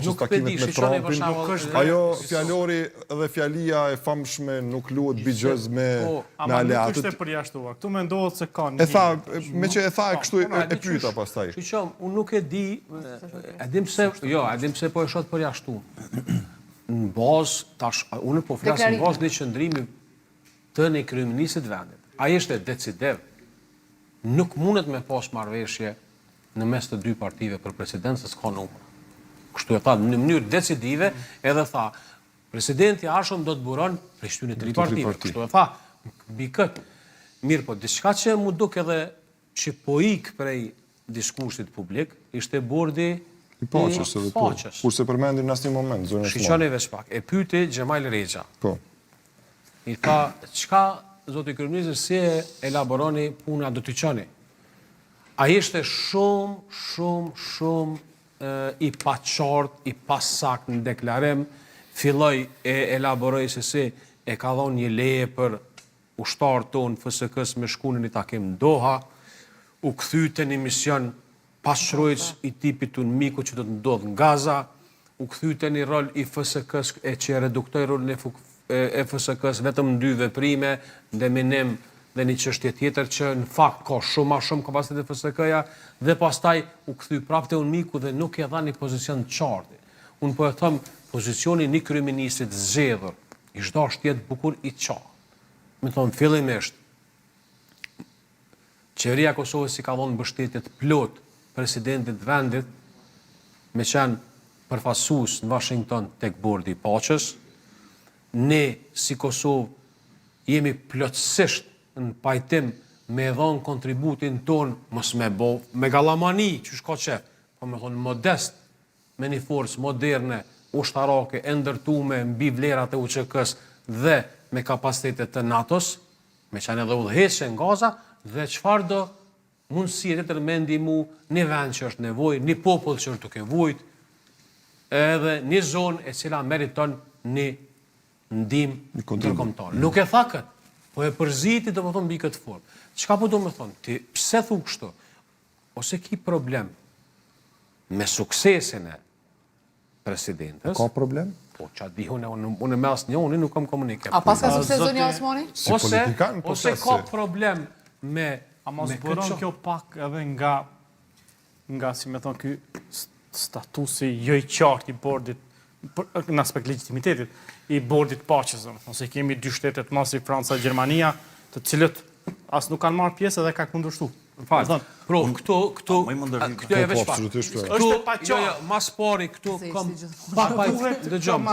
Paqës takimet me Trumpin. Ajo fjalori dhe fjalia e famshme nuk luhet bigjëz me aleatët. Nuk është e përjashtuar. Këtu mendohet se ka një. E tha, me që e tha e kështu e pyeta pastaj. Shiqom, unë nuk e di, edhim pse po e shot përjashtuar. Në bazë, tash, unë po flasë në bazë një qëndrimi të një kryeministit vendit. Ai është decidev. Nuk mundet me pas marrëveshje në mes të dy partive për presidencës ka numër. Kështu e tha në mënyrë decisive, edhe tha, presidenti Ashëm do të buron për shtynë të 3 partive. Kështu e tha, mbi këtë. Mirë po, diçka që mu duk edhe që po ik prej diskursit publik, ishte bordi i Paqës edhe po. Kurse përmendin në asnjë moment zonën e Shiqoni veç pak. E pyeti Xhemal Rexha. Po. I tha, çka zoti kryeminist si e elaboroni puna do t'i qoni? A ishte shumë i paqartë, i pasakt në deklarim, filloi e elaboroi se si e ka dhënë një leje për ushtarët tonë FSK-s me shku në një takim në Doha, u kthy te një mision pasqyrojës i tipit të miku që do të ndodh në Gaza, u kthy te një rol i FSK-s e që reduktoi rolin e FSK-s vetëm në 2 veprime, ndeminim dhe një çështje tjetër që në fakt ka shumë ma shumë kapacitet e FSK-ja dhe pastaj u kthy prapë te miku dhe nuk e dha një pozicion të qartë. Unë po e them pozicioni një kryeministit zgjedhur, i çdosh të jetë bukur i qartë. Me thonë fillimisht qeveria e Kosovës si ka dhënë mbështetje të plot presidentit vendit me qenë përfaqësues në Washington tek bordi i Paqës. Ne si Kosovë jemi plotësisht në pajtim me dhënë kontributin ton, mos me bo megalomani, që shka qef, po me thonë modest, me një forcë moderne, ushtarake, e ndërtume mbi vlerat e UÇK-s dhe me kapacitetet të NATO-s, me qenë edhe udhëheqje në Gaza, dhe çfarë do mundësi të tërmendi mu një vend që është nevojë, një popull që është duke vujt, edhe një zonë e cila meriton një ndihmë ndërkombëtare. Nuk e tha këtë, po e përziti do më thonë mbi këtë formë. Çka po do më thonë? Ti pse thu kështu? Ose ki problem me suksesin e presidentës? Ka problem? Po, që di unë me asnjë, unë nuk kam komunikim. A pas ka sukses zonja Osmani? Si politikan, po ose ka problem me A mos bëron kjo pak edhe nga si me thonë ky statusi jo i qartë i bordit në aspekt legitimitetit i bordit Paqës, ose kemi 2 shtetet mas si Franca e Gjermania, të cilët as nuk kanë marrë pjesë edhe ka kundërshtu. Pro, këtu e veç pak. Është e paqartë. Mas pari këtu kam pak dëgjom.